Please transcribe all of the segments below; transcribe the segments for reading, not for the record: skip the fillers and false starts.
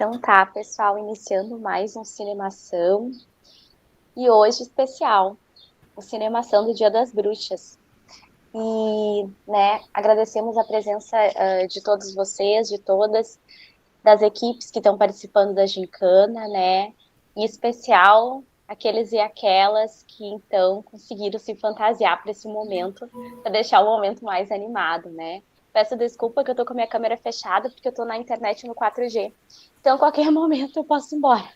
Então tá, pessoal, iniciando mais um Cinemação e hoje especial, o Cinemação do Dia das Bruxas. E, agradecemos a presença de todos vocês, de todas, das equipes que estão participando da gincana, né? Em especial aqueles e aquelas que então conseguiram se fantasiar para esse momento, para deixar o momento mais animado, né? Peço desculpa que eu tô com a minha câmera fechada porque eu tô na internet no 4G. Então, a qualquer momento eu posso ir embora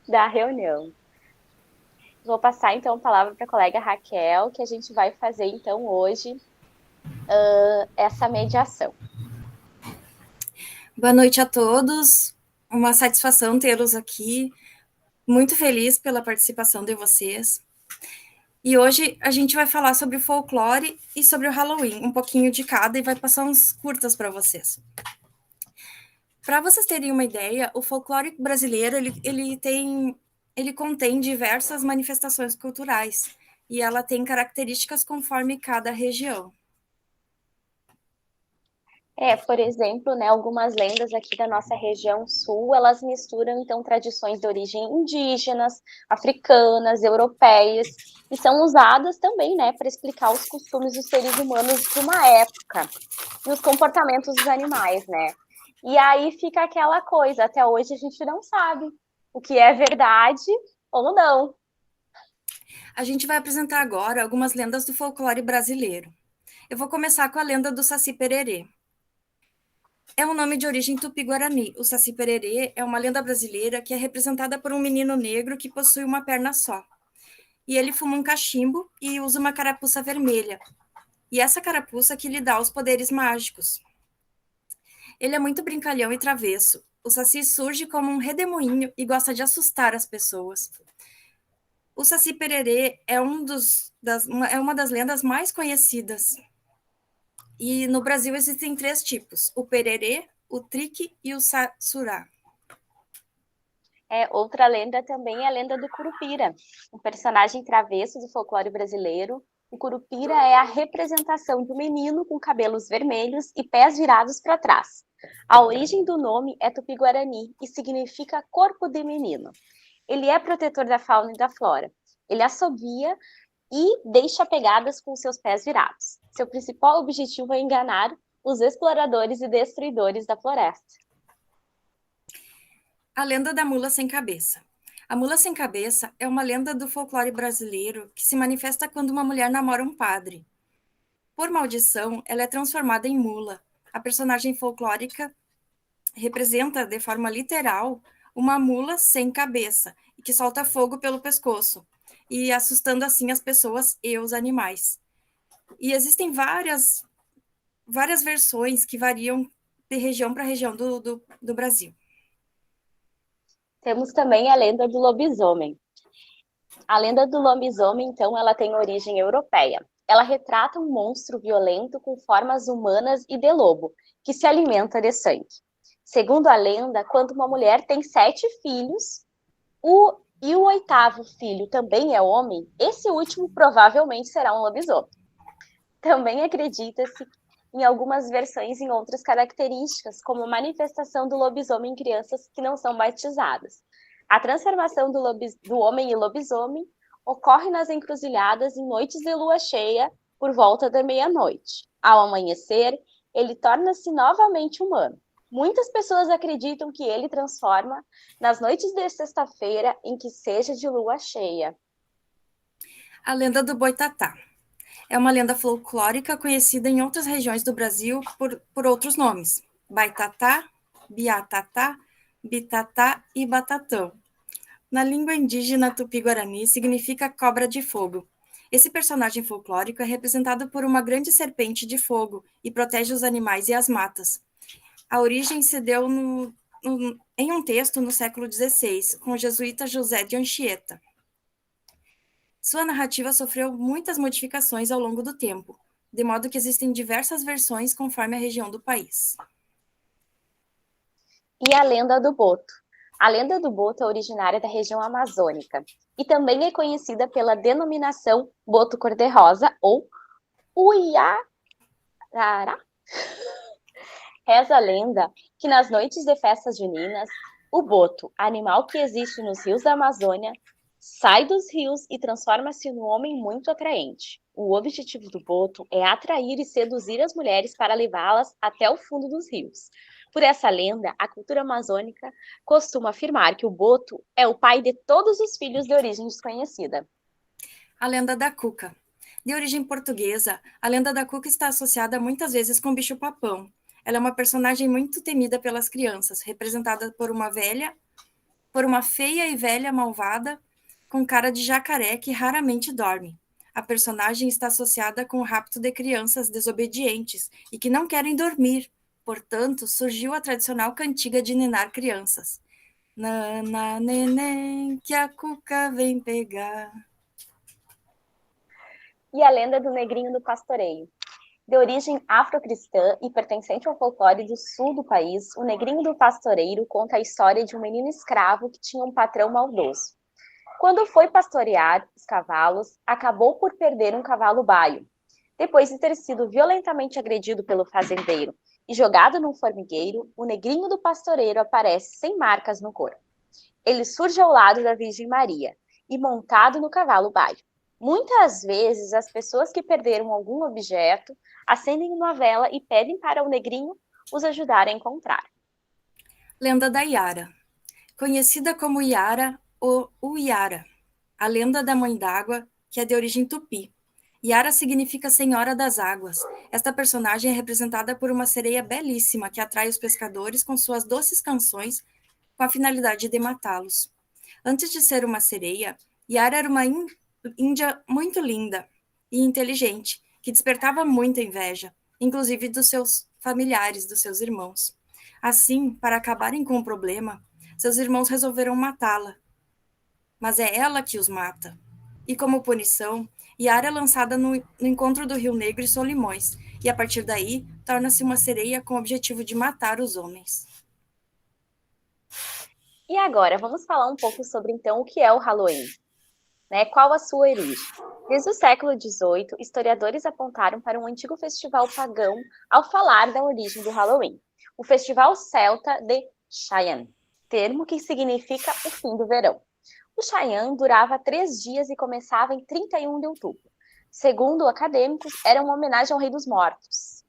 da reunião. Vou passar então a palavra para a colega Raquel, que a gente vai fazer então hoje essa mediação. Boa noite a todos, uma satisfação tê-los aqui, muito feliz pela participação de vocês. E hoje a gente vai falar sobre o folclore e sobre o Halloween, um pouquinho de cada, e vai passar uns curtas para vocês. Para vocês terem uma ideia, o folclore brasileiro ele contém diversas manifestações culturais e ela tem características conforme cada região. Por exemplo, né, algumas lendas aqui da nossa região sul, elas misturam então tradições de origem indígenas, africanas, europeias, e são usadas também, né, para explicar os costumes dos seres humanos de uma época e os comportamentos dos animais, né? E aí fica aquela coisa, até hoje a gente não sabe o que é verdade ou não. A gente vai apresentar agora algumas lendas do folclore brasileiro. Eu vou começar com a lenda do Saci Pererê. É um nome de origem tupi-guarani. O Saci Pererê é uma lenda brasileira que é representada por um menino negro que possui uma perna só. E ele fuma um cachimbo e usa uma carapuça vermelha. E essa carapuça que lhe dá os poderes mágicos. Ele é muito brincalhão e travesso. O Saci surge como um redemoinho e gosta de assustar as pessoas. O Saci Pererê é uma das lendas mais conhecidas. E no Brasil existem 3 tipos: o pererê, o trique e o saçurá. Outra lenda também é a lenda do Curupira, um personagem travesso do folclore brasileiro. O Curupira é a representação do menino com cabelos vermelhos e pés virados para trás. A origem do nome é tupi-guarani e significa corpo de menino. Ele é protetor da fauna e da flora. Ele assobia e deixa pegadas com seus pés virados. Seu principal objetivo é enganar os exploradores e destruidores da floresta. A lenda da mula sem cabeça. A mula sem cabeça é uma lenda do folclore brasileiro que se manifesta quando uma mulher namora um padre. Por maldição, ela é transformada em mula. A personagem folclórica representa, de forma literal, uma mula sem cabeça e que solta fogo pelo pescoço, e assustando assim as pessoas e os animais. E existem várias versões que variam de região para região do Brasil. Temos também a lenda do lobisomem. A lenda do lobisomem, então, ela tem origem europeia. Ela retrata um monstro violento com formas humanas e de lobo, que se alimenta de sangue. Segundo a lenda, quando uma mulher tem 7 filhos, e o 8º filho também é homem, esse último provavelmente será um lobisomem. Também acredita-se em algumas versões em outras características, como a manifestação do lobisomem em crianças que não são batizadas. A transformação do homem em lobisomem ocorre nas encruzilhadas em noites de lua cheia por volta da meia-noite. Ao amanhecer, ele torna-se novamente humano. Muitas pessoas acreditam que ele transforma nas noites de sexta-feira em que seja de lua cheia. A lenda do boitatá. É uma lenda folclórica conhecida em outras regiões do Brasil por outros nomes: baitatá, biatatá, bitatá e batatão. Na língua indígena tupi-guarani, significa cobra de fogo. Esse personagem folclórico é representado por uma grande serpente de fogo e protege os animais e as matas. A origem se deu em um texto no século XVI, com o jesuíta José de Anchieta. Sua narrativa sofreu muitas modificações ao longo do tempo, de modo que existem diversas versões conforme a região do país. E a lenda do boto. A lenda do boto é originária da região amazônica e também é conhecida pela denominação boto cor-de-rosa ou uiarará. Reza a lenda que nas noites de festas juninas, o boto, animal que existe nos rios da Amazônia, sai dos rios e transforma-se num homem muito atraente. O objetivo do boto é atrair e seduzir as mulheres para levá-las até o fundo dos rios. Por essa lenda, a cultura amazônica costuma afirmar que o boto é o pai de todos os filhos de origem desconhecida. A lenda da cuca. De origem portuguesa, a lenda da cuca está associada muitas vezes com o bicho-papão. Ela é uma personagem muito temida pelas crianças, representada por uma feia e velha malvada com cara de jacaré que raramente dorme. A personagem está associada com o rapto de crianças desobedientes e que não querem dormir. Portanto, surgiu a tradicional cantiga de ninar crianças. Nana, neném, que a cuca vem pegar. E a lenda do negrinho do pastoreio. De origem afrocristã e pertencente ao folclore do sul do país, o negrinho do pastoreiro conta a história de um menino escravo que tinha um patrão maldoso. Quando foi pastorear os cavalos, acabou por perder um cavalo baio. Depois de ter sido violentamente agredido pelo fazendeiro e jogado num formigueiro, o negrinho do pastoreiro aparece sem marcas no corpo. Ele surge ao lado da Virgem Maria e montado no cavalo baio. Muitas vezes, as pessoas que perderam algum objeto acendem uma vela e pedem para o negrinho os ajudar a encontrar. Lenda da Iara. Conhecida como Iara ou Uiara, a lenda da mãe d'água, que é de origem tupi. Iara significa Senhora das Águas. Esta personagem é representada por uma sereia belíssima que atrai os pescadores com suas doces canções com a finalidade de matá-los. Antes de ser uma sereia, Iara era uma índia muito linda e inteligente, que despertava muita inveja, inclusive dos seus familiares, dos seus irmãos. Assim, para acabarem com o problema, seus irmãos resolveram matá-la. Mas é ela que os mata. E como punição, Iara é lançada no encontro do Rio Negro e Solimões, e a partir daí torna-se uma sereia com o objetivo de matar os homens. E agora, vamos falar um pouco sobre, então, o que é o Halloween. Qual a sua origem? Desde o século XVIII, historiadores apontaram para um antigo festival pagão ao falar da origem do Halloween. O festival celta de Cheyenne, termo que significa o fim do verão. O Cheyenne durava 3 dias e começava em 31 de outubro. Segundo acadêmicos, era uma homenagem ao Rei dos Mortos.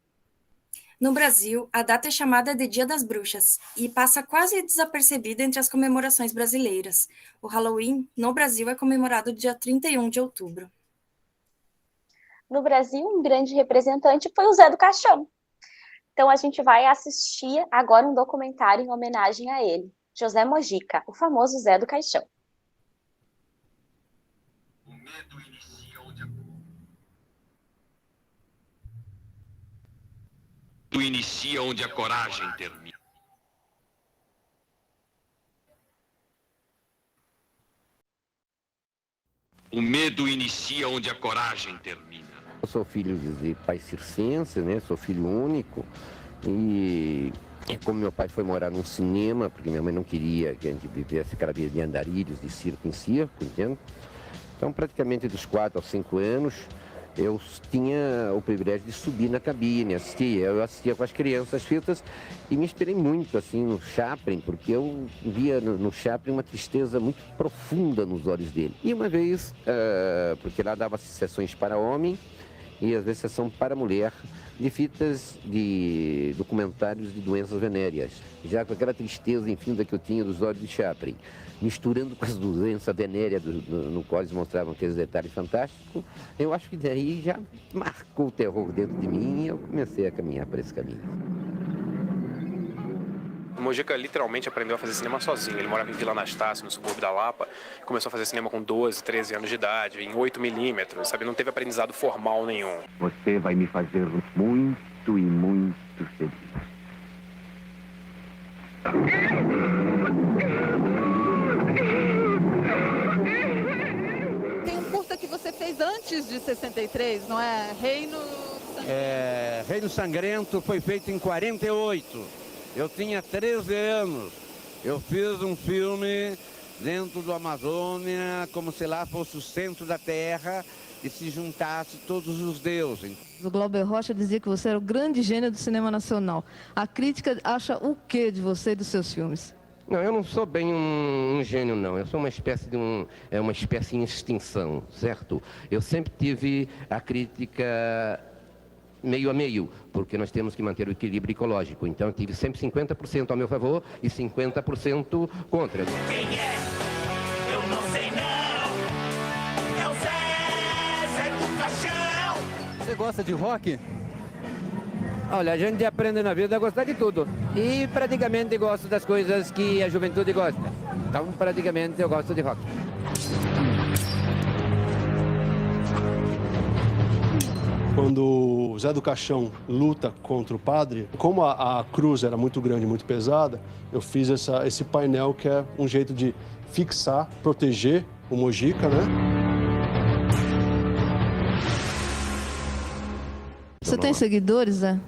No Brasil, a data é chamada de Dia das Bruxas e passa quase desapercebida entre as comemorações brasileiras. O Halloween, no Brasil, é comemorado dia 31 de outubro. No Brasil, um grande representante foi o Zé do Caixão. Então, a gente vai assistir agora um documentário em homenagem a ele, José Mojica, o famoso Zé do Caixão. O medo inicia onde a coragem termina. O medo inicia onde a coragem termina. Eu sou filho de pai circense, né? Sou filho único. E como meu pai foi morar num cinema, porque minha mãe não queria que a gente vivesse aquela vida de andarilhos, de circo em circo, entende? Então, praticamente dos 4 aos 5 anos, eu tinha o privilégio de subir na cabine, assistir. Eu assistia com as crianças as fitas e me inspirei muito assim no Chaplin, porque eu via no Chaplin uma tristeza muito profunda nos olhos dele. E uma vez, porque lá dava sessões para homem e às vezes sessão para mulher, de fitas de documentários de doenças venéreas, já com aquela tristeza infinda que eu tinha dos olhos de Chaplin, misturando com as doenças venéreas no qual eles mostravam aqueles detalhes fantásticos. Eu acho que daí já marcou o terror dentro de mim e eu comecei a caminhar por esse caminho. O Mojica literalmente aprendeu a fazer cinema sozinho. Ele morava em Vila Anastácio, no subúrbio da Lapa. Começou a fazer cinema com 12, 13 anos de idade, em 8mm, sabe? Não teve aprendizado formal nenhum. Você vai me fazer muito e muito feliz. Tem um curta que você fez antes de 63, não é? Reino Sangrento foi feito em 48. Eu tinha 13 anos. Eu fiz um filme dentro do Amazônia, como se lá fosse o centro da Terra, e se juntasse todos os deuses. O Glauber Rocha dizia que você era o grande gênio do cinema nacional. A crítica acha o que de você e dos seus filmes? Não, eu não sou bem um gênio, não. Eu sou uma espécie uma espécie em extinção, certo? Eu sempre tive a crítica meio a meio, porque nós temos que manter o equilíbrio ecológico. Então eu tive sempre 50% ao meu favor e 50% contra. Quem é? Eu não sei não. É o Zé do Caixão. Você gosta de rock? Olha, a gente aprende na vida a gostar de tudo. E praticamente gosto das coisas que a juventude gosta. Então, praticamente, eu gosto de rock. Quando o Zé do Caixão luta contra o padre, como a cruz era muito grande, muito pesada, eu fiz esse painel que é um jeito de fixar, proteger o Mojica, né? Você tem seguidores, Zé?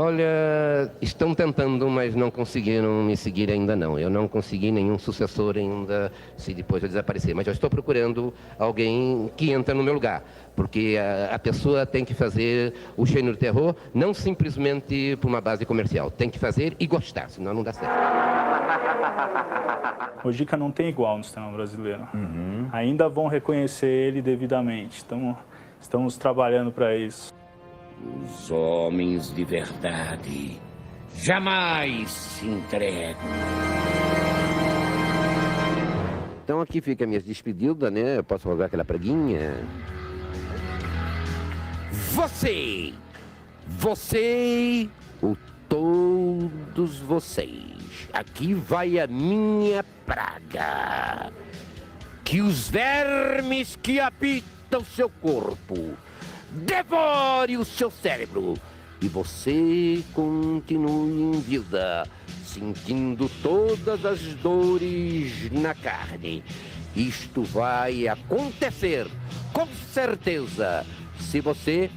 Olha, estão tentando, mas não conseguiram me seguir ainda não. Eu não consegui nenhum sucessor ainda, se depois eu desaparecer. Mas eu estou procurando alguém que entra no meu lugar. Porque a pessoa tem que fazer o gênero terror não simplesmente por uma base comercial. Tem que fazer e gostar, senão não dá certo. Mojica não tem igual no cinema brasileiro. Ainda vão reconhecer ele devidamente. Estamos trabalhando para isso. Os homens de verdade jamais se entregam. Então aqui fica a minha despedida, né? Eu posso rogar aquela praguinha. Você, todos vocês, aqui vai a minha praga. Que os vermes que habitam seu corpo devore o seu cérebro e você continue em vida, sentindo todas as dores na carne. Isto vai acontecer, com certeza, se você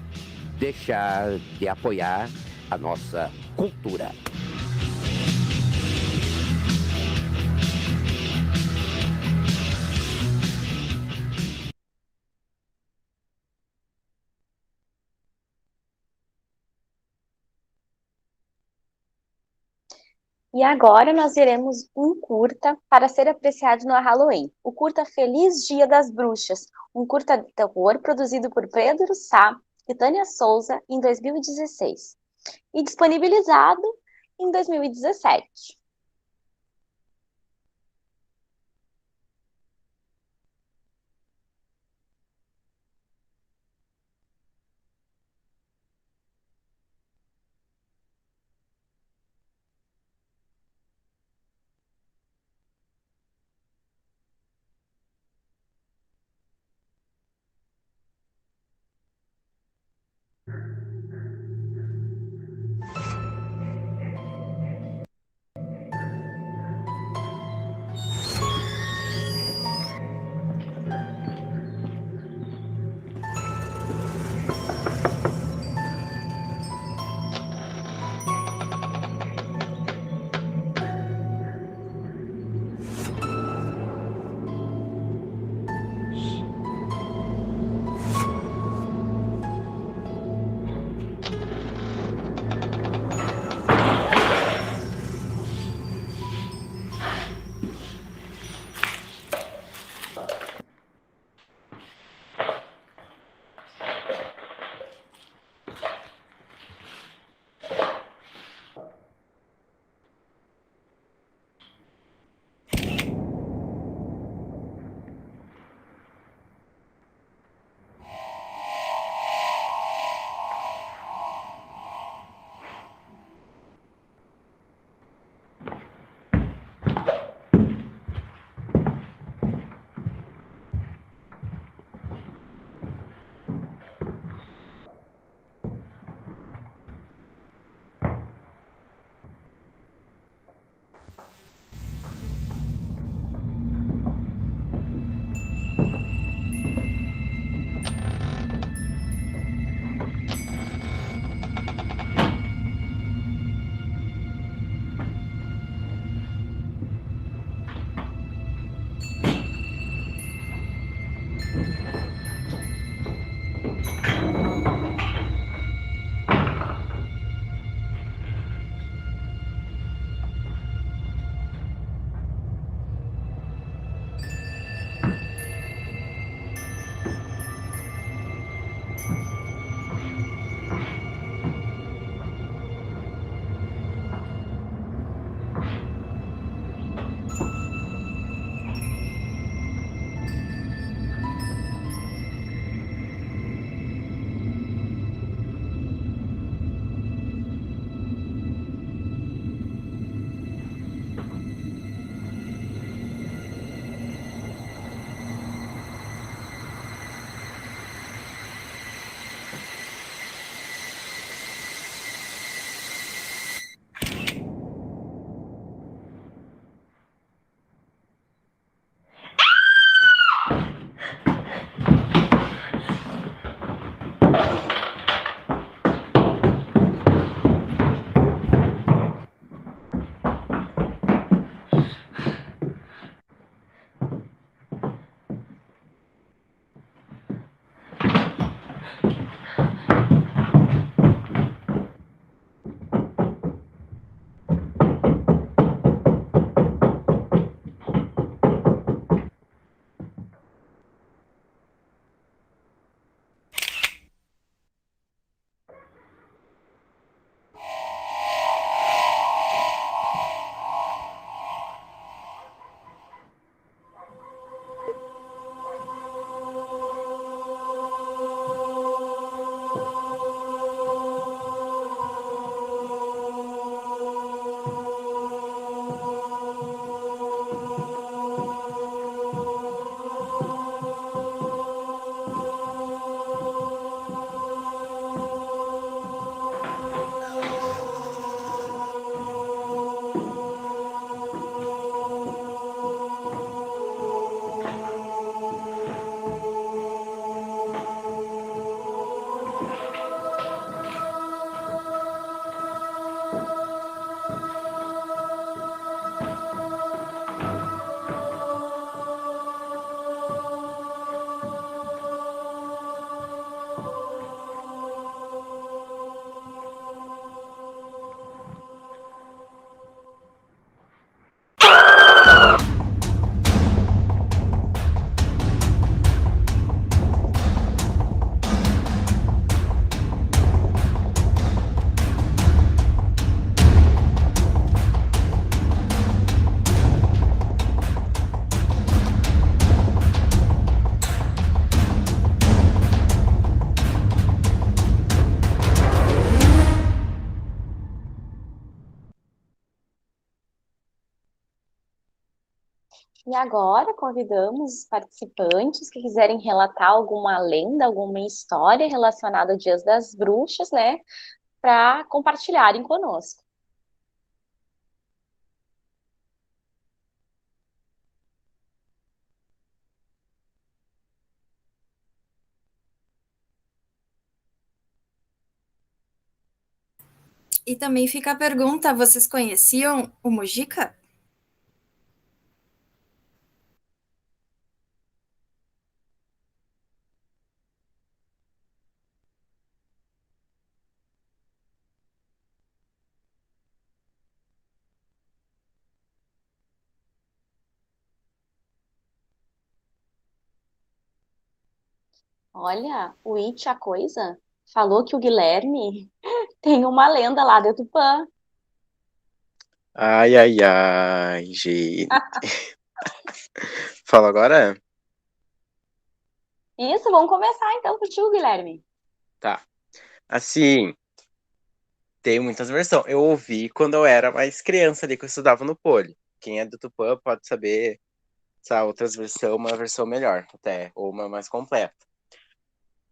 deixar de apoiar a nossa cultura. E agora nós veremos um curta para ser apreciado no Halloween. O curta Feliz Dia das Bruxas, um curta de terror produzido por Pedro Sá e Tânia Souza em 2016 e disponibilizado em 2017. E agora convidamos os participantes que quiserem relatar alguma lenda, alguma história relacionada ao Dias das Bruxas, né, para compartilharem conosco. E também fica a pergunta: vocês conheciam o Mujica? Olha, o It, a coisa, falou que o Guilherme tem uma lenda lá de Tupã. Ai, ai, ai, gente. Fala agora? Isso, vamos começar então contigo, Guilherme. Tá. Assim, tem muitas versões. Eu ouvi quando eu era mais criança ali, que eu estudava no Poli. Quem é do Tupã pode saber, sabe, outras versões, uma versão melhor, até, ou uma mais completa.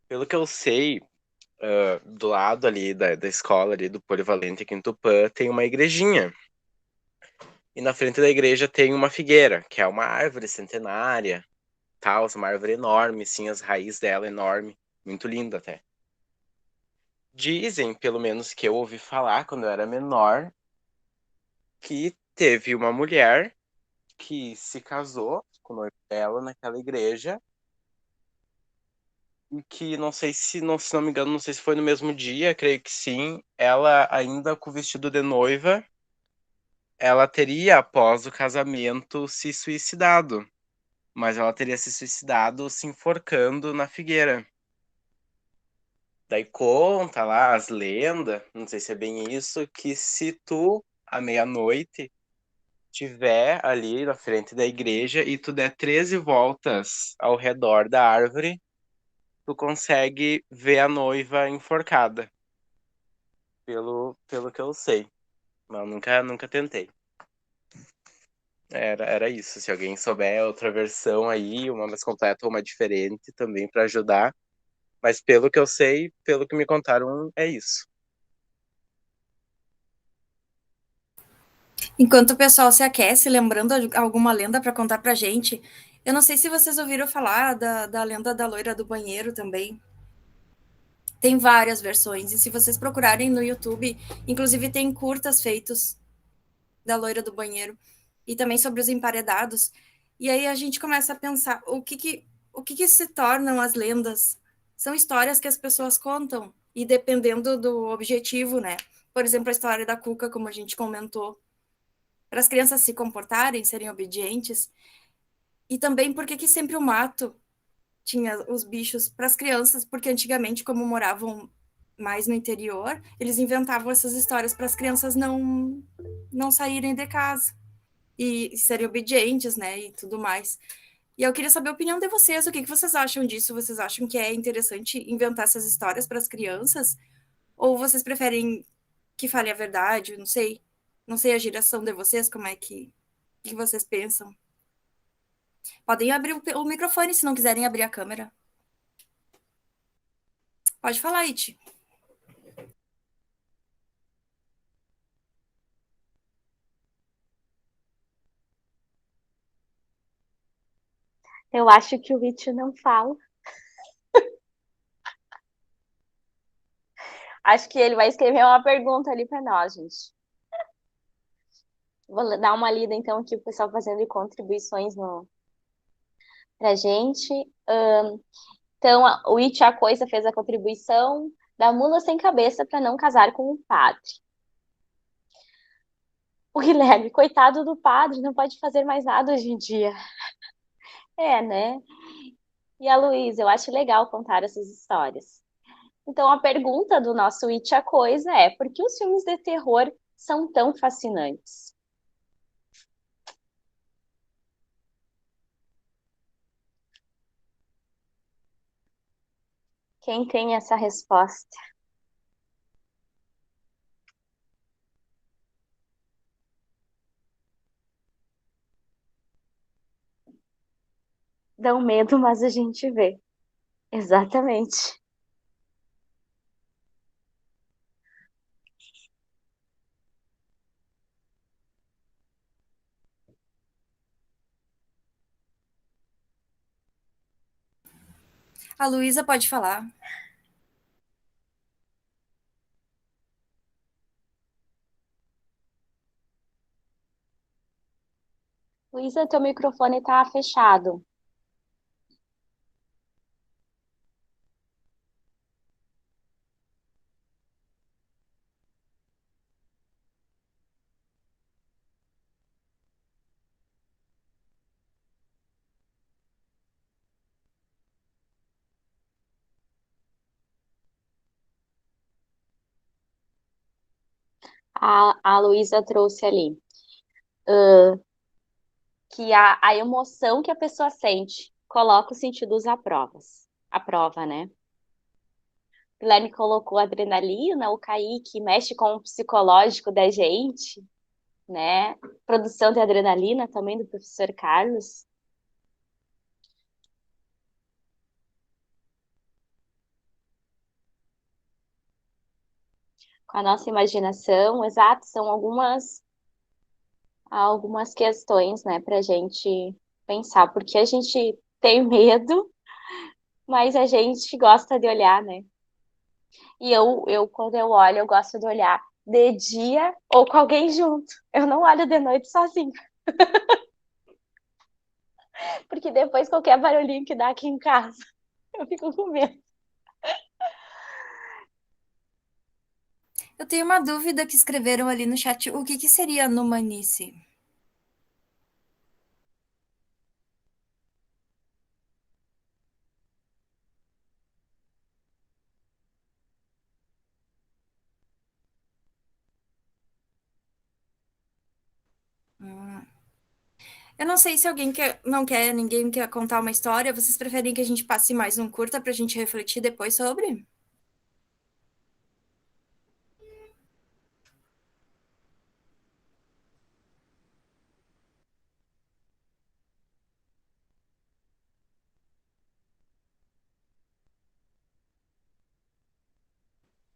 Pelo que eu sei, do lado ali da escola ali do Polivalente aqui em Tupã, tem uma igrejinha. E na frente da igreja tem uma figueira, que é uma árvore centenária, tal, uma árvore enorme, sim, as raízes dela enorme, muito linda até. Dizem, pelo menos que eu ouvi falar quando eu era menor, que teve uma mulher que se casou com o noivo dela naquela igreja e que não sei se não me engano, não sei se foi no mesmo dia, creio que sim, ela ainda com o vestido de noiva, ela teria após o casamento se suicidado, mas ela teria se suicidado se enforcando na figueira. Daí conta lá as lendas, não sei se é bem isso, que se tu, à meia-noite, tiver ali na frente da igreja e tu der 13 voltas ao redor da árvore, tu consegue ver a noiva enforcada. Pelo que eu sei. Mas eu nunca tentei. Era isso. Se alguém souber outra versão aí, uma mais completa ou uma diferente também para ajudar. Mas pelo que eu sei, pelo que me contaram, é isso. Enquanto o pessoal se aquece, lembrando de alguma lenda para contar pra gente, eu não sei se vocês ouviram falar da lenda da loira do banheiro também. Tem várias versões, e se vocês procurarem no YouTube, inclusive tem curtas feitos da loira do banheiro, e também sobre os emparedados. E aí a gente começa a pensar, o que se tornam as lendas? São histórias que as pessoas contam, e dependendo do objetivo, né? Por exemplo, a história da Cuca, como a gente comentou, para as crianças se comportarem, serem obedientes. E também por que sempre o mato tinha os bichos para as crianças, porque antigamente, como moravam mais no interior, eles inventavam essas histórias para as crianças não saírem de casa e serem obedientes, né, e tudo mais. E eu queria saber a opinião de vocês, o que vocês acham disso? Vocês acham que é interessante inventar essas histórias para as crianças? Ou vocês preferem que fale a verdade? Não sei. Não sei a geração de vocês, como é que vocês pensam. Podem abrir o microfone se não quiserem abrir a câmera. Pode falar, Iti. Eu acho que o It não fala. Acho que ele vai escrever uma pergunta ali para nós, gente. Vou dar uma lida então aqui o pessoal fazendo contribuições pra gente. Então, o It a Coisa fez a contribuição da mula sem cabeça para não casar com o padre. O Guilherme, coitado do padre, não pode fazer mais nada hoje em dia. É, né? E a Luísa, eu acho legal contar essas histórias. Então, a pergunta do nosso It a Coisa é: por que os filmes de terror são tão fascinantes? Quem tem essa resposta? Dão medo, mas a gente vê. Exatamente. A Luísa pode falar. Luísa, teu microfone tá fechado. A Luísa trouxe ali que a emoção que a pessoa sente coloca os sentidos à prova, né? O Guilherme colocou adrenalina, o Kaique mexe com o psicológico da gente, né? Produção de adrenalina também do professor Carlos. Com a nossa imaginação, exato, são algumas questões, né, para a gente pensar, porque a gente tem medo, mas a gente gosta de olhar, né? E quando eu olho, eu gosto de olhar de dia ou com alguém junto. Eu não olho de noite sozinho. Porque depois qualquer barulhinho que dá aqui em casa, eu fico com medo. Eu tenho uma dúvida que escreveram ali no chat. O que seria numanice? Eu não sei se alguém ninguém quer contar uma história. Vocês preferem que a gente passe mais um curta para a gente refletir depois sobre?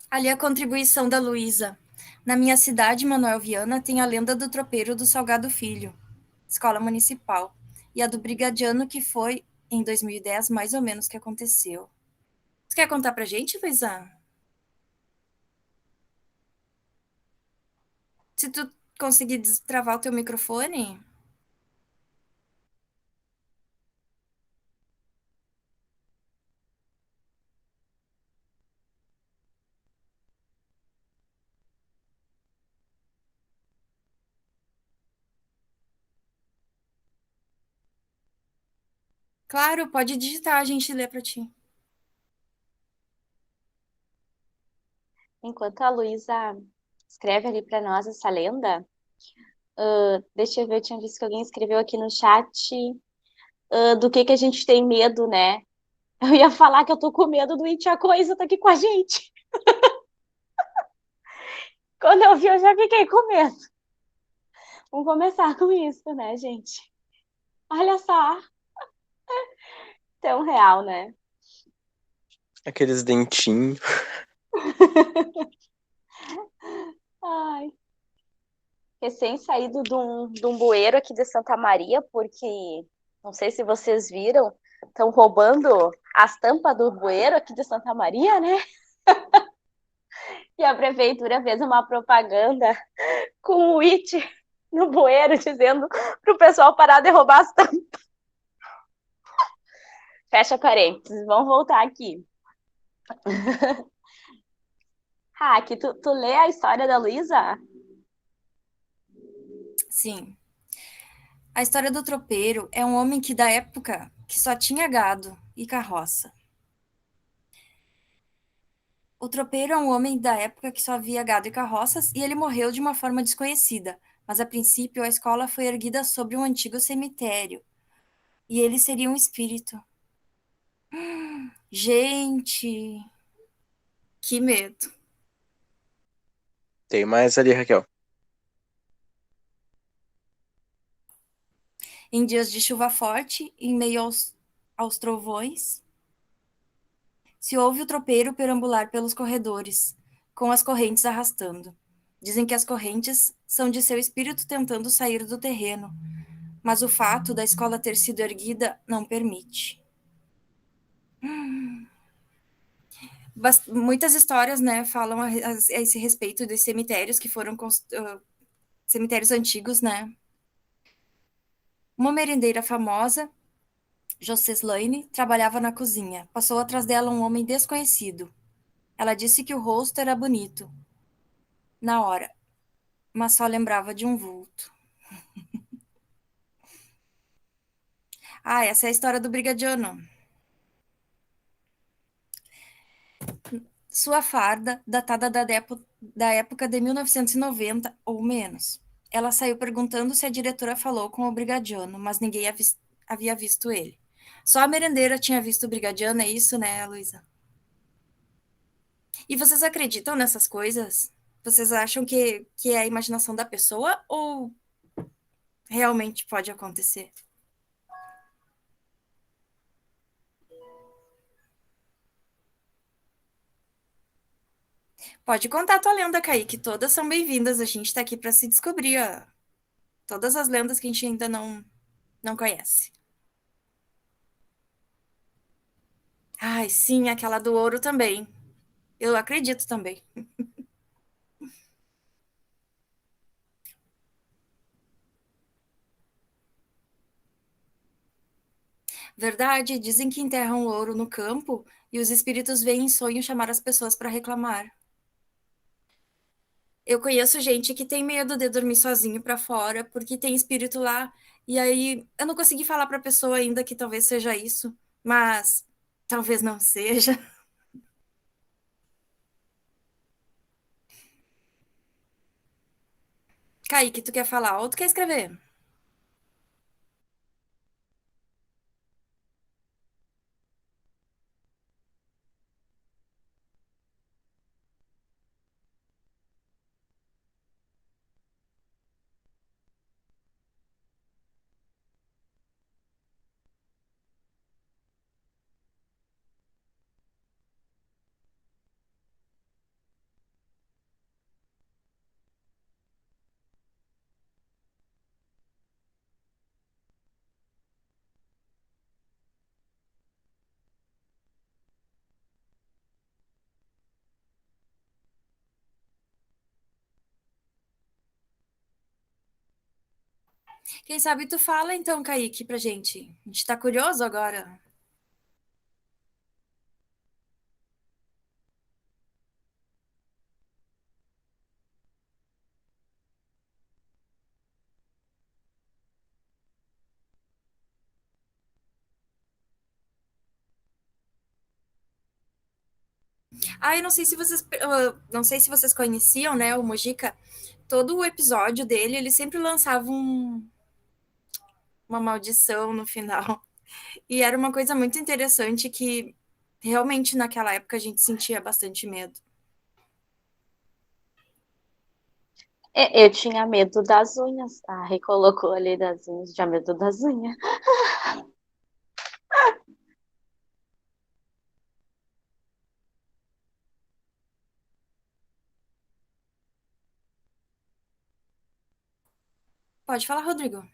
Ali a contribuição da Luísa. Na minha cidade, Manoel Viana, tem a lenda do tropeiro do Salgado Filho, escola municipal, e a do brigadiano que foi, em 2010, mais ou menos, que aconteceu. Você quer contar pra gente, Luísa? Se tu conseguir destravar o teu microfone... Claro, pode digitar, a gente lê pra ti. Enquanto a Luísa escreve ali para nós essa lenda, deixa eu ver, eu tinha visto que alguém escreveu aqui no chat do que a gente tem medo, né? Eu ia falar que eu tô com medo do It a Coisa tá aqui com a gente. Quando eu vi, eu já fiquei com medo. Vamos começar com isso, né, gente? Olha só. Tão real, né? Aqueles dentinhos. Ai. Recém saído de um bueiro aqui de Santa Maria, porque não sei se vocês viram, estão roubando as tampas do bueiro aqui de Santa Maria, né? E a prefeitura fez uma propaganda com o It no bueiro, dizendo pro pessoal parar de roubar as tampas. Fecha parênteses, vamos voltar aqui. Hack, tu lê a história da Luísa? Sim. A história do tropeiro é um homem que, da época, que só tinha gado e carroça. O tropeiro é um homem da época que só havia gado e carroças e ele morreu de uma forma desconhecida, mas a princípio a escola foi erguida sobre um antigo cemitério e ele seria um espírito. Gente, que medo. Tem mais ali, Raquel. Em dias de chuva forte, em meio aos aos trovões, se ouve o tropeiro perambular pelos corredores, com as correntes arrastando. Dizem que as correntes são de seu espírito tentando sair do terreno, mas o fato da escola ter sido erguida não permite. Muitas histórias, né, falam a esse respeito dos cemitérios que foram cemitérios antigos, né? Uma merendeira famosa, Jocelyne, trabalhava na cozinha. Passou atrás dela um homem desconhecido. Ela disse que o rosto era bonito na hora, mas só lembrava de um vulto. Essa é a história do Brigadiano. Sua farda, datada da época de 1990 ou menos. Ela saiu perguntando se a diretora falou com o Brigadiano, mas ninguém havia visto ele. Só a merendeira tinha visto o Brigadiano, é isso, né, Luísa? E vocês acreditam nessas coisas? Vocês acham que é a imaginação da pessoa ou realmente pode acontecer? Pode contar a tua lenda, Kaique. Todas são bem-vindas. A gente tá aqui para se descobrir, ó. Todas as lendas que a gente ainda não conhece. Ai, sim, aquela do ouro também. Eu acredito também. Verdade, dizem que enterram o ouro no campo e os espíritos vêm em sonho chamar as pessoas para reclamar. Eu conheço gente que tem medo de dormir sozinho para fora porque tem espírito lá. E aí eu não consegui falar para a pessoa ainda que talvez seja isso, mas talvez não seja. Kaique, tu quer falar ou tu quer escrever? Quem sabe tu fala então, Kaique, pra gente. A gente tá curioso agora. Eu não sei se vocês conheciam, né, o Mojica. Todo o episódio dele, ele sempre lançava uma maldição no final. E era uma coisa muito interessante que realmente naquela época a gente sentia bastante medo. Eu tinha medo das unhas. A Rê colocou ali das unhas, tinha medo das unhas. Pode falar, Rodrigo.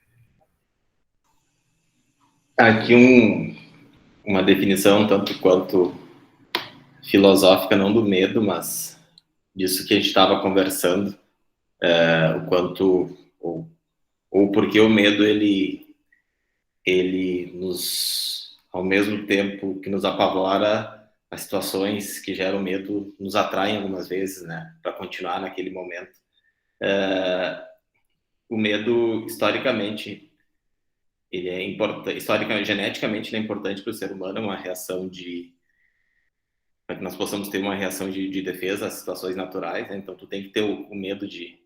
Aqui uma definição tanto quanto filosófica, não do medo, mas disso que a gente estava conversando, o quanto ou porque o medo ele nos, ao mesmo tempo que nos apavora, as situações que geram medo nos atraem algumas vezes, né, para continuar naquele momento. O medo, historicamente, ele é importante, historicamente, geneticamente, ele é importante para o ser humano, uma reação para que nós possamos ter uma reação de defesa às situações naturais, né? Então tu tem que ter o medo de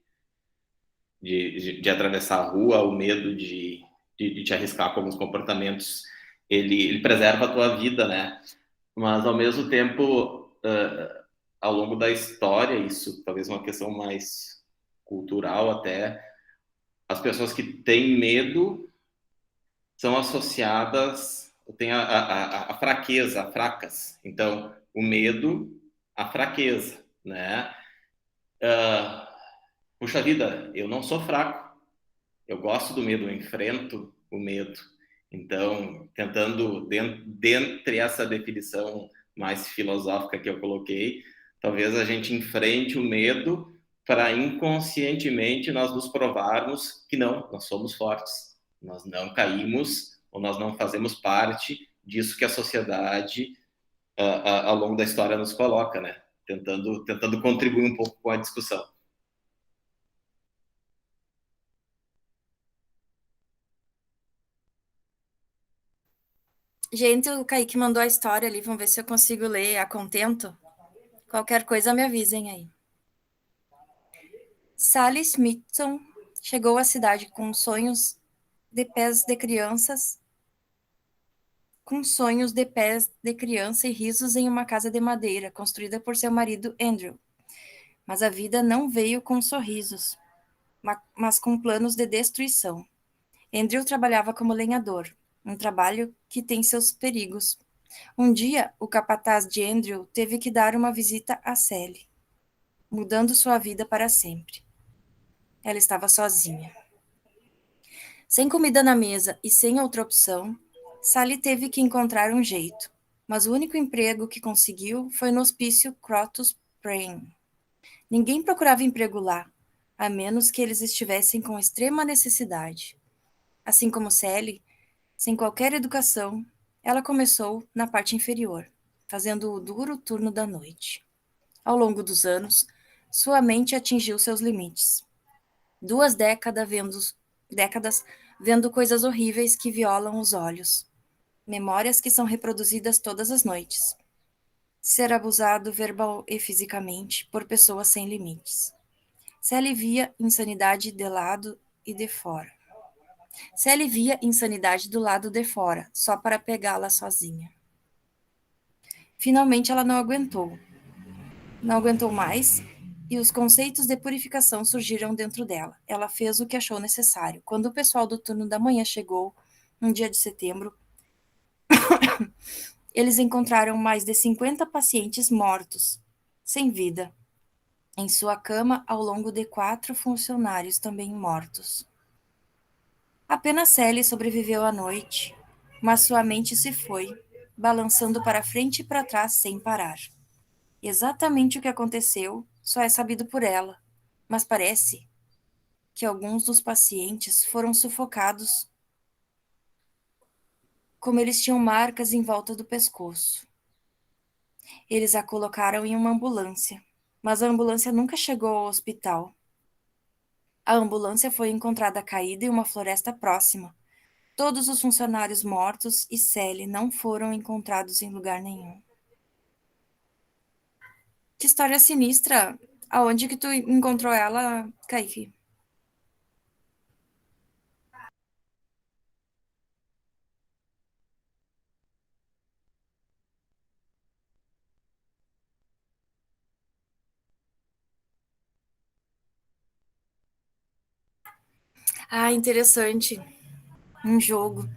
atravessar a rua, o medo de te arriscar com alguns comportamentos, ele preserva a tua vida, né? Mas ao mesmo tempo, ao longo da história, isso talvez uma questão mais cultural até, as pessoas que têm medo são associadas tem a fraqueza, a fracas. Então, o medo, a fraqueza, né? Puxa vida, eu não sou fraco. Eu gosto do medo, eu enfrento o medo. Então, tentando, dentre essa definição mais filosófica que eu coloquei, talvez a gente enfrente o medo para inconscientemente nós nos provarmos que não, nós somos fortes, nós não caímos ou nós não fazemos parte disso que a sociedade ao longo da história nos coloca, né? Tentando contribuir um pouco com a discussão. Gente, o Kaique mandou a história ali, vamos ver se eu consigo ler a contento. Qualquer coisa me avisem aí. Sally Smithson chegou à cidade com sonhos de pés de crianças, e risos em uma casa de madeira construída por seu marido Andrew. Mas a vida não veio com sorrisos, mas com planos de destruição. Andrew trabalhava como lenhador, um trabalho que tem seus perigos. Um dia, o capataz de Andrew teve que dar uma visita a Sally, mudando sua vida para sempre. Ela estava sozinha. Sem comida na mesa e sem outra opção, Sally teve que encontrar um jeito, mas o único emprego que conseguiu foi no hospício Crotus Prain. Ninguém procurava emprego lá, a menos que eles estivessem com extrema necessidade. Assim como Sally, sem qualquer educação, ela começou na parte inferior, fazendo o duro turno da noite. Ao longo dos anos, sua mente atingiu seus limites. 2 décadas vendo coisas horríveis que violam os olhos. Memórias que são reproduzidas todas as noites. Ser abusado verbal e fisicamente por pessoas sem limites. Sally via insanidade de lado e de fora. Sally via insanidade do lado de fora, só para pegá-la sozinha. Finalmente ela não aguentou. Não aguentou mais, e os conceitos de purificação surgiram dentro dela. Ela fez o que achou necessário. Quando o pessoal do turno da manhã chegou, um dia de setembro, eles encontraram mais de 50 pacientes mortos, sem vida, em sua cama ao longo de 4 funcionários também mortos. Apenas Sally sobreviveu à noite, mas sua mente se foi, balançando para frente e para trás sem parar. Exatamente o que aconteceu só é sabido por ela, mas parece que alguns dos pacientes foram sufocados, como eles tinham marcas em volta do pescoço. Eles a colocaram em uma ambulância, mas a ambulância nunca chegou ao hospital. A ambulância foi encontrada caída em uma floresta próxima. Todos os funcionários mortos e Sally não foram encontrados em lugar nenhum. Que história sinistra! Aonde que tu encontrou ela, Kaique? Ah, interessante. Um jogo.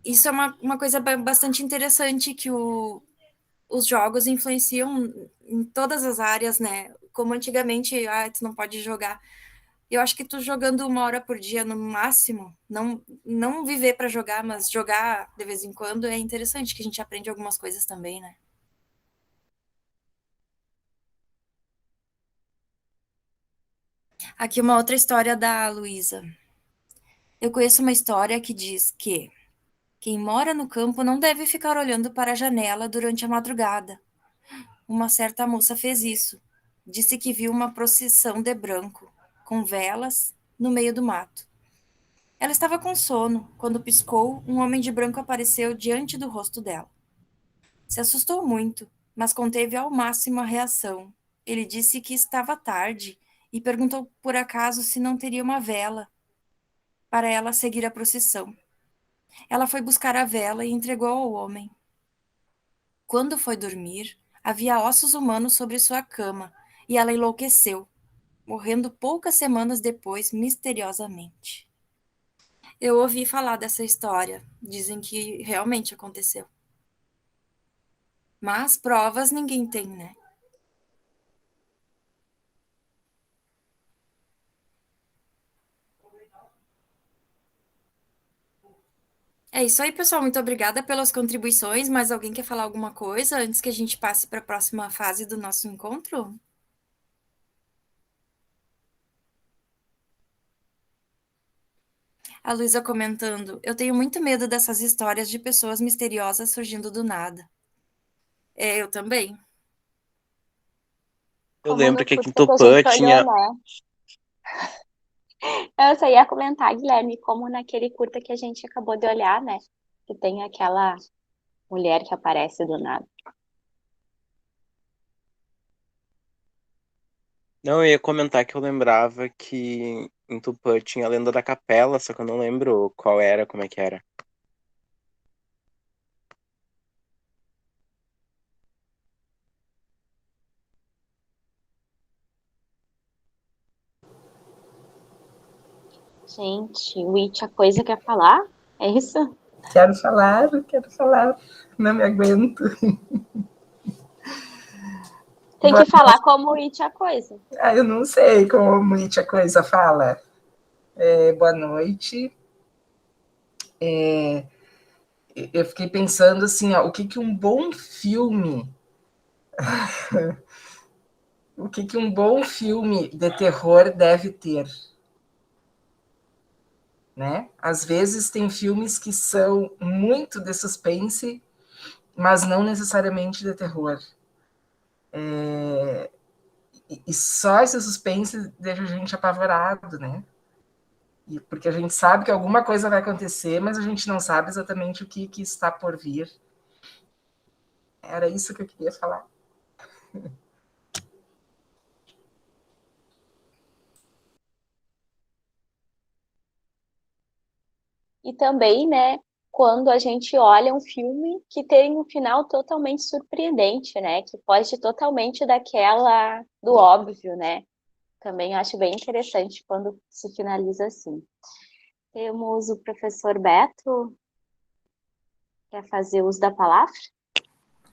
Isso é uma coisa bastante interessante, que os jogos influenciam em todas as áreas, né? Como antigamente, tu não pode jogar. Eu acho que tu jogando 1 hora por dia no máximo, não viver para jogar, mas jogar de vez em quando é interessante, que a gente aprende algumas coisas também, né? Aqui uma outra história da Luísa. Eu conheço uma história que diz que quem mora no campo não deve ficar olhando para a janela durante a madrugada. Uma certa moça fez isso. Disse que viu uma procissão de branco, com velas, no meio do mato. Ela estava com sono. Quando piscou, um homem de branco apareceu diante do rosto dela. Se assustou muito, mas conteve ao máximo a reação. Ele disse que estava tarde e perguntou por acaso se não teria uma vela para ela seguir a procissão. Ela foi buscar a vela e entregou ao homem. Quando foi dormir, havia ossos humanos sobre sua cama e ela enlouqueceu, morrendo poucas semanas depois, misteriosamente. Eu ouvi falar dessa história. Dizem que realmente aconteceu. Mas provas ninguém tem, né? É isso aí, pessoal. Muito obrigada pelas contribuições. Mais alguém quer falar alguma coisa antes que a gente passe para a próxima fase do nosso encontro? A Luísa comentando: eu tenho muito medo dessas histórias de pessoas misteriosas surgindo do nada. Eu também. Eu lembro que aqui em Que a Tupã gente tinha. olhou, né? Eu só ia comentar, Guilherme, como naquele curta que a gente acabou de olhar, né? Que tem aquela mulher que aparece do nada. Não, eu ia comentar que eu lembrava que em Tupã tinha a Lenda da Capela, só que eu não lembro qual era, como é que era. Gente, o It, a coisa quer falar? É isso? Quero falar, não me aguento. Tem que falar como o It, a coisa. Eu não sei como It, a coisa fala. Boa noite. Eu fiquei pensando assim, ó, o que um bom filme... o que um bom filme de terror deve ter? Né? Às vezes tem filmes que são muito de suspense, mas não necessariamente de terror. E só esse suspense deixa a gente apavorado, né? Porque a gente sabe que alguma coisa vai acontecer, mas a gente não sabe exatamente o que está por vir. Era isso que eu queria falar. E também, né, quando a gente olha um filme que tem um final totalmente surpreendente, né, que foge totalmente do óbvio, né. Também acho bem interessante quando se finaliza assim. Temos o professor Beto. Quer fazer uso da palavra?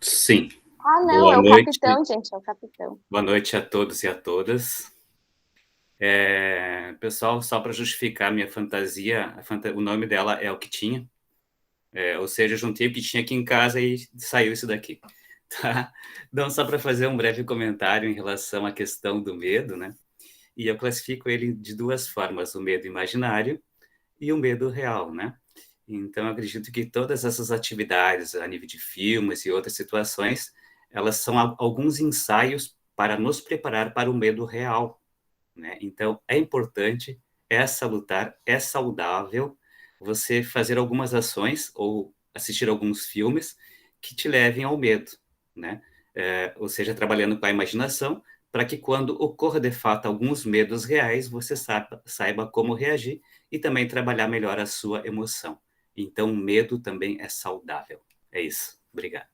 Sim. Ah, não, Boa é o noite. capitão, gente, é o capitão. Boa noite a todos e a todas. Pessoal, só para justificar a minha fantasia, o nome dela é o que tinha. Ou seja, eu juntei o que tinha aqui em casa e saiu isso daqui. Tá? Então, só para fazer um breve comentário em relação à questão do medo, né? E eu classifico ele de duas formas, o medo imaginário e o medo real, né? Então, eu acredito que todas essas atividades, a nível de filmes e outras situações, elas são alguns ensaios para nos preparar para o medo real, né? Então, é importante, é salutar, é saudável você fazer algumas ações ou assistir alguns filmes que te levem ao medo, né? Ou seja, trabalhando com a imaginação, para que quando ocorra de fato alguns medos reais, você saiba como reagir e também trabalhar melhor a sua emoção. Então, o medo também é saudável. É isso. Obrigado.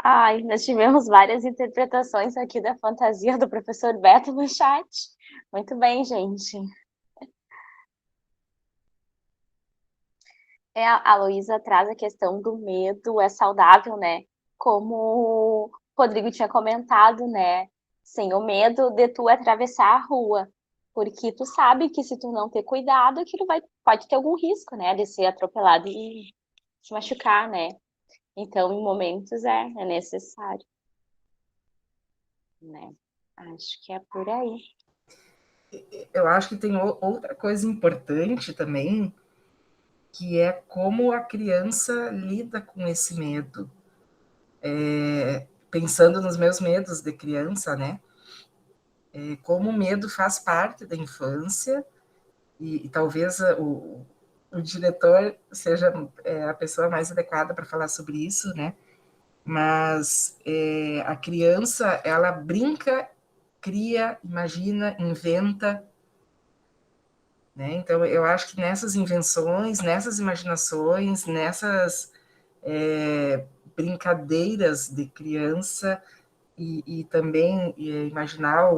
Ai, nós tivemos várias interpretações aqui da fantasia do professor Beto no chat. Muito bem, gente. A Luísa traz a questão do medo, é saudável, né? Como o Rodrigo tinha comentado, né? Sem o medo de tu atravessar a rua. Porque tu sabe que se tu não ter cuidado, aquilo pode ter algum risco, né? De ser atropelado e se machucar, né? Então, em momentos é necessário. Né? Acho que é por aí. Eu acho que tem outra coisa importante também, que é como a criança lida com esse medo. Pensando nos meus medos de criança, né? Como o medo faz parte da infância, e talvez o diretor seja a pessoa mais adequada para falar sobre isso, né? Mas a criança, ela brinca, cria, imagina, inventa, né? Então, eu acho que nessas invenções, nessas imaginações, nessas brincadeiras de criança, e também imaginar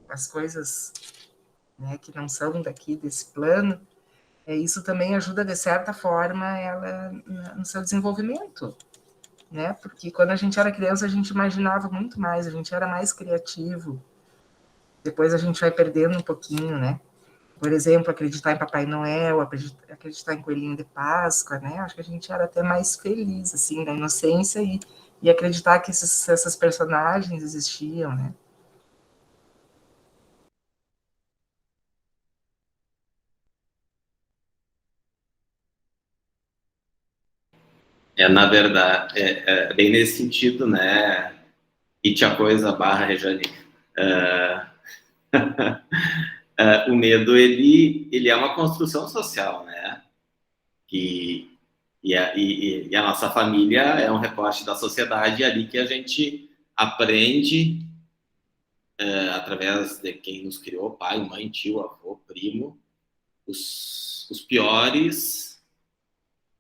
as coisas, né, que não são daqui desse plano, isso também ajuda, de certa forma, ela no seu desenvolvimento, né? Porque quando a gente era criança, a gente imaginava muito mais, a gente era mais criativo. Depois a gente vai perdendo um pouquinho, né? Por exemplo, acreditar em Papai Noel, acreditar em Coelhinho de Páscoa, né? Acho que a gente era até mais feliz, assim, na inocência e acreditar que essas personagens existiam, né? Na verdade, bem nesse sentido, né? E tinha coisa barra Rejane. O medo, ele é uma construção social, né? E a nossa família é um recorte da sociedade, é ali que a gente aprende, através de quem nos criou, pai, mãe, tio, avô, primo, os piores,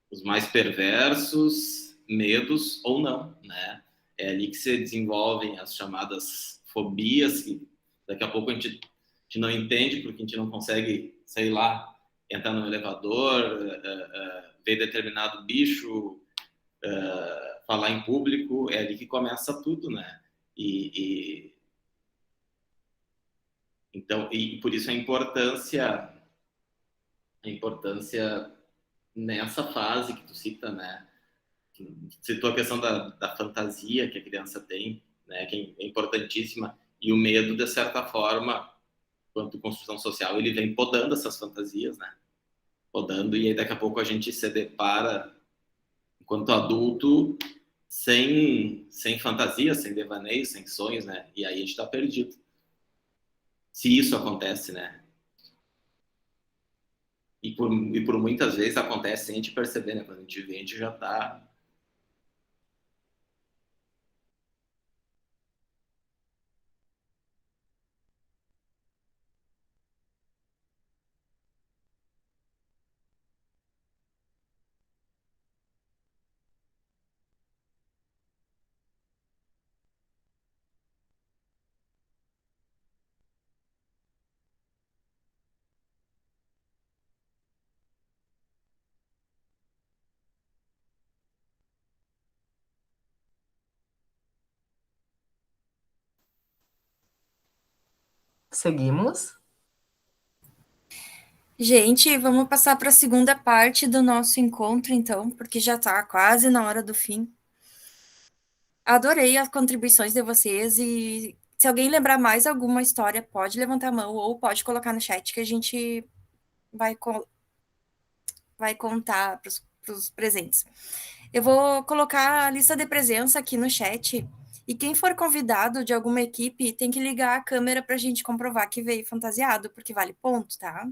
os mais perversos medos ou não, né? É ali que se desenvolvem as chamadas fobias, que daqui a pouco a gente não entende porque a gente não consegue, sei lá, entrar no elevador, ver determinado bicho, falar em público. É ali que começa tudo, né? Então, e por isso a importância nessa fase que tu cita, né? Citou a questão da fantasia que a criança tem, né? Que é importantíssima, e o medo, de certa forma, quanto construção social, ele vem podando essas fantasias, né? Podando, e aí daqui a pouco a gente se depara, enquanto adulto, sem fantasia, sem devaneio, sem sonhos, né? E aí a gente está perdido. Se isso acontece, né? E por muitas vezes acontece sem a gente perceber, né? Quando a gente vê, a gente já está... Seguimos. Gente, vamos passar para a segunda parte do nosso encontro, então, porque já está quase na hora do fim. Adorei as contribuições de vocês e se alguém lembrar mais alguma história, pode levantar a mão ou pode colocar no chat que a gente vai contar para os presentes. Eu vou colocar a lista de presença aqui no chat e quem for convidado de alguma equipe tem que ligar a câmera para a gente comprovar que veio fantasiado, porque vale ponto, tá?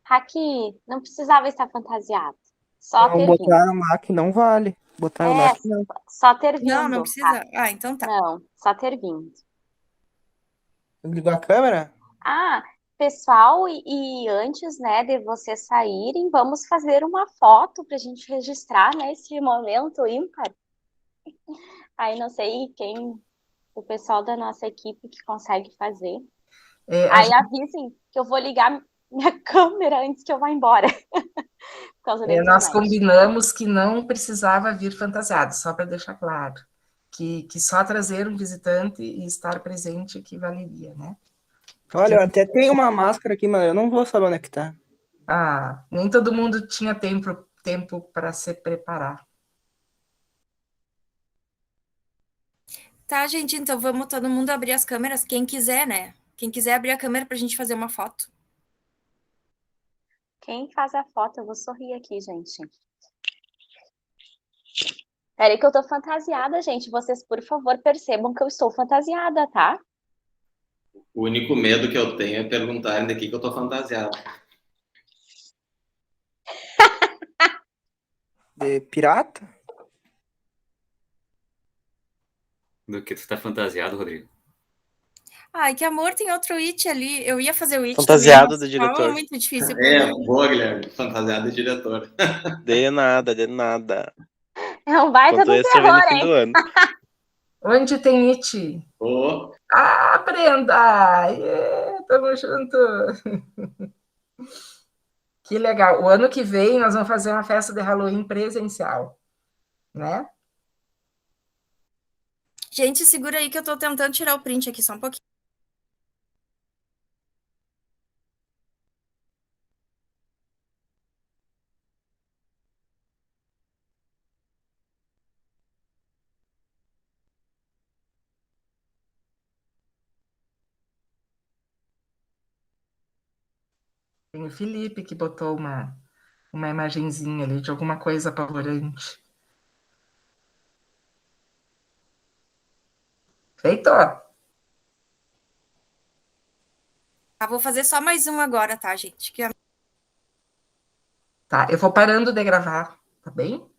Haki, não precisava estar fantasiado. Só Não, ter botar vindo. no MAC não vale. Botar no MAC não. Só ter vindo. Não, não precisa. Ah, então tá. Não, só ter vindo. Ligou a câmera? Pessoal, e antes, né, de vocês saírem, vamos fazer uma foto para a gente registrar, né, esse momento ímpar. Aí não sei o pessoal da nossa equipe que consegue fazer. Aí avisem que eu vou ligar minha câmera antes que eu vá embora. Por causa da Nós internet. combinamos que não precisava vir fantasiado, só para deixar claro. Que só trazer um visitante e estar presente aqui valeria, né? Olha, eu até tenho uma máscara aqui, mas eu não vou saber onde é que tá. Nem todo mundo tinha tempo para se preparar. Tá, gente, então vamos todo mundo abrir as câmeras, quem quiser, né? Quem quiser abrir a câmera pra gente fazer uma foto. Quem faz a foto? Eu vou sorrir aqui, gente. Peraí que eu tô fantasiada, gente. Vocês, por favor, percebam que eu estou fantasiada, tá? O único medo que eu tenho é perguntarem daqui que eu tô fantasiado. De pirata? Do que tu tá fantasiado, Rodrigo? Ai, que amor, tem outro it ali. Eu ia fazer o it Fantasiado também, do mas diretor. É muito difícil pra mim. Boa, Guilherme. Fantasiado de diretor. De nada, de nada. É um baita Quanto do esse eu vi no terror, fim hein? do ano. Onde tem Iti? Oh. Ah, Brenda! Yeah, tamo junto! Que legal. O ano que vem nós vamos fazer uma festa de Halloween presencial, né? Gente, segura aí que eu tô tentando tirar o print aqui só um pouquinho. Tem o Felipe que botou uma imagenzinha ali de alguma coisa apavorante. Feito! Vou fazer só mais um agora, tá, gente? Tá, eu vou parando de gravar, tá bem?